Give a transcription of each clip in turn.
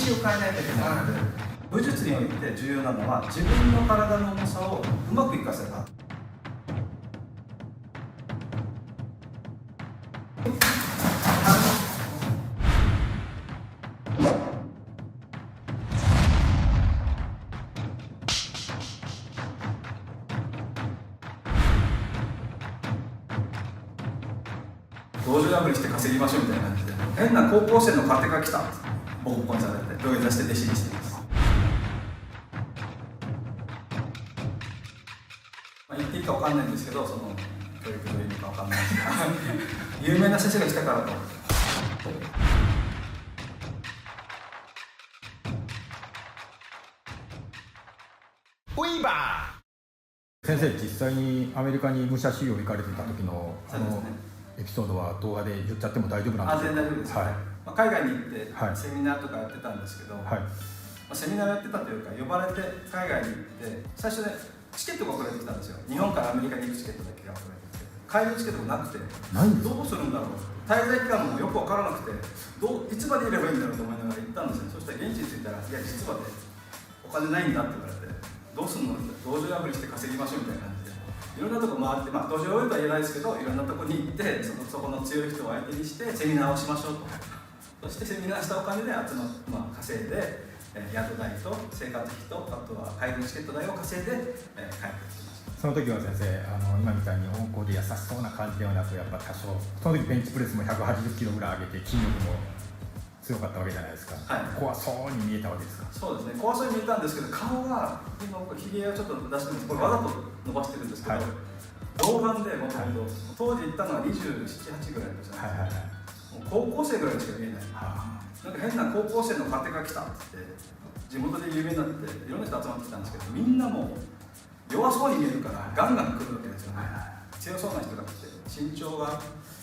識を変えないといけないので、武術において重要なのは自分の体の重さをうまく活かせば。道場破りして稼ぎましょうみたいな感じで、変な高校生の勝手が来たボコボコにされて土下座して弟子にしています。言っていいか分かんないんですけど、その教育の意味か分かんないですが有名な先生が来たからと。ウィーバー先生、実際にアメリカに武者修行行かれてた時のエピソードは動画で言っちゃっても大丈夫なんですか？全然大丈夫です、はい。海外に行ってセミナーとかやってたんですけど、はい、セミナーやってたというか呼ばれて海外に行って最初ねチケットが送られてきたんですよ。日本からアメリカに行くチケットだけが送られてきて、帰るチケットがなくてどうするんだろう、滞在期間もよく分からなくていつまでいればいいんだろうと思いながら行ったんですよ。そしたら現地に着いたら、いや実はねお金ないんだって言われて、どうすんのって道場破りして稼ぎましょうみたいな感じでいろんなとこ回って、道場をとは言えないですけど、いろんなとこに行ってそこの強い人を相手にしてセミナーをしましょうと。そしてセミナーしたお金で稼いで、宿代と生活費とあとは帰りのチケット代を稼いで、帰ってきました。その時は先生、今みたいに温厚で優しそうな感じではなく、やっぱ多少その時ベンチプレスも180キロぐらい上げて筋力も強かったわけじゃないですか、はい、怖そうに見えたわけですか？そうですね、怖そうに見えたんですけど、顔が今ひげをちょっと出してるんです。これわざと伸ばしてるんですけど、老眼でもともと当時行ったのは27、8ぐらいでしたね、高校生ぐらいしか見えない、なんか変な高校生の勝手が来たって地元で有名になっていろんな人集まってきたんですけど、みんなもう弱そうに見えるからガンガン来るわけですよね。強そうな人が来て、身長が、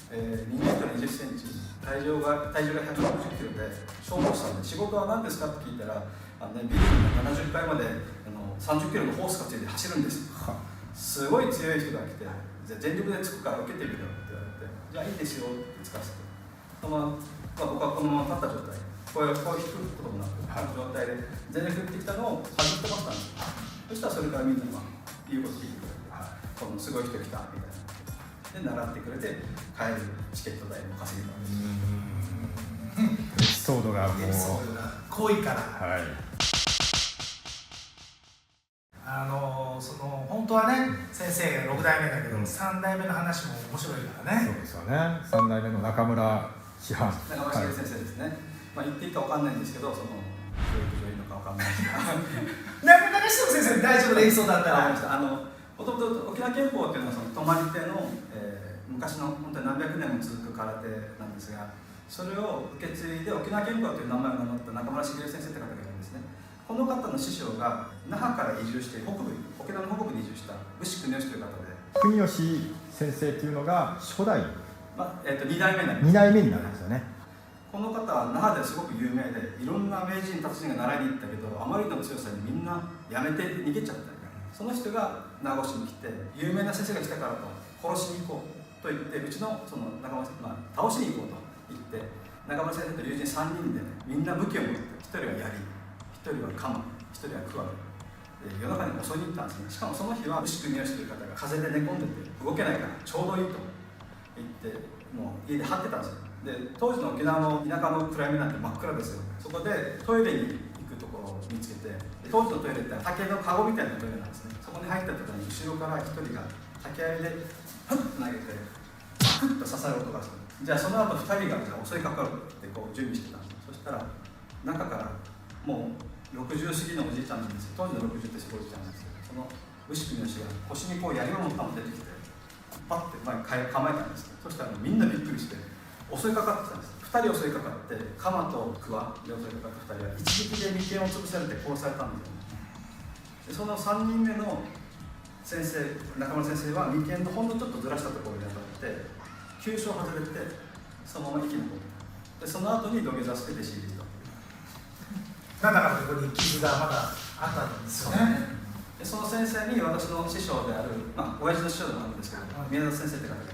2メートル20センチ、体重が160キロで消防士さんで、仕事は何ですかって聞いたら、ビルの70階まで30キロのホースがついて走るんです。すごい強い人が来て、じゃあ全力でつくから受けてみろって言われて、じゃあいいですよってつかせて、僕はこのまま立った状態、こう引くこともなく、状態で全力で振ってきたのを外ってましたんですよ。そしたらそれからみんなが言うこと聞いてくれて、このすごい人来たみたいな。で習ってくれて帰るチケット代も稼げたんです。エピソードがもう濃いから、はい、本当はね先生が6代目だけど、3代目の話も面白いからね。そうですよね。3代目の中村師範、中村茂先生ですね、言っていいか分かんないんですけど、教育上いいのか分かんないですけど中村師匠先生大丈夫でいいそうだったら、もともと沖縄憲法っていうのは泊まり手の、昔の本当に何百年も続く空手なんですが、それを受け継いで沖縄憲法という名前を名乗った中村茂先生って方がいるんですね。この方の師匠が那覇から移住して沖縄の北部に移住した牛国吉という方で、国吉先生っていうのが初代、2代目になります。2代目になるんですよね。この方は那覇ですごく有名で、いろんな名人達人が習いに行ったけど、あまりの強さにみんなやめて逃げちゃった。その人が名護市に来て、有名な先生が来たからと殺しに行こうと言って、うちのその中村先生、倒しに行こうと言って、中村先生と友人3人で、みんな武器を持って、1人は槍、1人は鎌、1人は桑で夜中に襲いに行ったんですね。しかもその日は牛国吉という方が風邪で寝込んでて動けないからちょうどいいと言って、もう家で張ってたんですよ。で当時の沖縄の田舎の暗闇なんて真っ暗ですよ。そこでトイレに行くところを見つけて、当時のトイレって竹のカゴみたいなトイレなんですね。そこに入った時に後ろから1人が竹槍でフッと投げてパクッと刺さる音がする。じゃあその後2人が襲いかかるって準備してたんです。そしたら中からもう60過ぎのおじいちゃんなんですけど、当時の60ってすごいおじいちゃんなんですけど、その牛国吉が腰にこう槍を持ったの出てきてパッて構えたんです。そしたらみんなびっくりして襲いかかってきたんです。2人襲いかかって、鎌と桑で襲いかかった2人は一撃で眉間を潰されて殺されたんですよ。でその3人目の先生、中村先生は眉間のほんのちょっとずらしたところに当たって急所を外れてそのまま生き残った。でその後に土下座して弟子入りした。なんだかここに傷がまだあったんですよね。でその先生に私の師匠である、親父の師匠でもあるんですけど、宮田先生って方が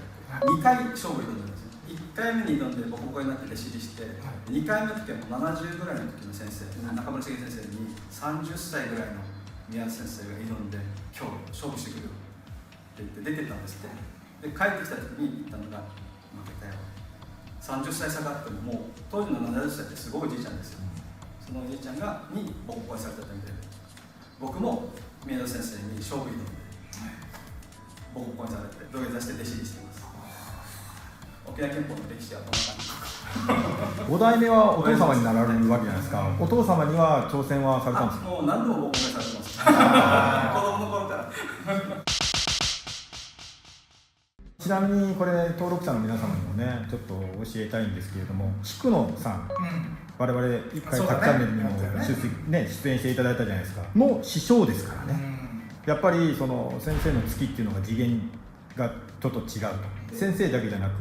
2回勝負挑んでるんですよ。1回目に挑んでボコボコになって弟子入りして、2回目の時はもう70ぐらいの時の先生、中村茂先生に30歳ぐらいの宮津先生が挑んで今日勝負してくるって言って出てったんですって。で帰ってきた時に言ったのが負けたよ、30歳差があってももう当時の70歳ってすごいおじいちゃんですよ。そのおじいちゃんにボコボコにされてたんで、僕も宮田先生に勝負挑んでボコボコにされて土下座して弟子入りしてます。沖縄憲法の歴史はこんな感じ。5代目はお父様になられるわけじゃないですか。お父様には挑戦はされたんですか？もう何度もボコボコにされてます。子供の頃から。ちなみにこれ登録者の皆様にもねちょっと教えたいんですけれども、菊野さん、我々一回タッチャンネルにも出演していただいたじゃないですか。の師匠ですからね。やっぱりその先生の月っていうのが次元がちょっと違うと。先生だけじゃなく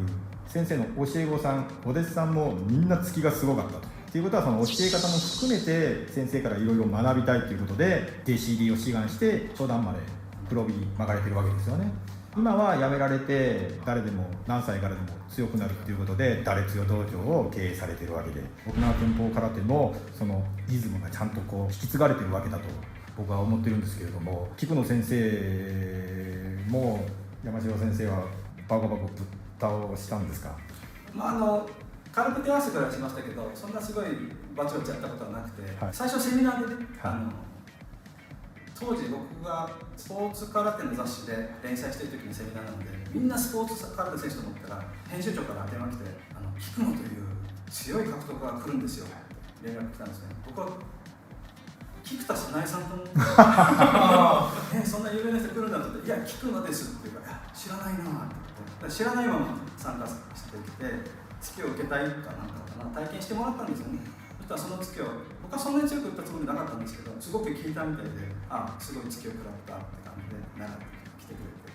先生の教え子さん、お弟子さんもみんな月がすごかったと。っていうことはその教え方も含めて先生からいろいろ学びたいということで弟子入りを志願して初段まで黒帯巻かれてるわけですよね。今は辞められて誰でも何歳からでも強くなるっていうことで誰強道場を経営されてるわけで、沖縄拳法空手のそのリズムがちゃんとこう引き継がれてるわけだと僕は思ってるんですけれども、菊野先生も山城先生はバコバコぶっ倒したんですか？軽く手合わせからしましたけど、そんなすごいバチバチやったことはなくて、最初セミナーでね、当時僕がスポーツ空手の雑誌で連載している時のセミナーなので、みんなスポーツ空手選手と思ったら編集長から電話来て菊野という強い格闘家が来るんですよって連絡来たんですね。僕は菊田早苗さんと思ってそんな有名な人来るんだと思って、いや菊野ですって言うから、知らないなって知らないまま参加してきて、月を受けたいかなんか体験してもらったんですよね。そしたらその月を僕はそんなに強く打ったつもりなかったんですけど、すごく聞いたみたいで、すごい月を食らったって感じで長く来てくれて、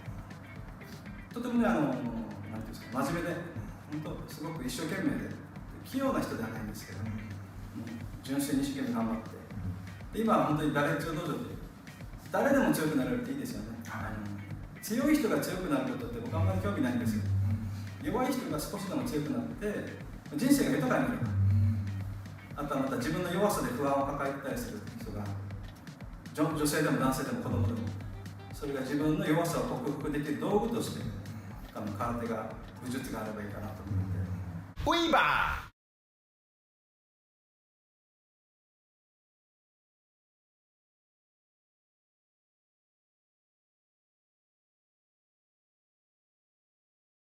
とてもねなんていうんですか、真面目で本当すごく一生懸命で器用な人ではないんですけど、純粋に一生懸命頑張って、で今は本当に誰強道場で誰でも強くなれるっていいですよね。強い人が強くなることって僕はあんまり興味ないんですよ。弱い人が少しでも強くなって人生が豊かになる。あとはまた自分の弱さで不安を抱えてたりする人が女性でも男性でも子供でも、それが自分の弱さを克服できる道具として空手が武術があればいいかなと思って。ウィーバー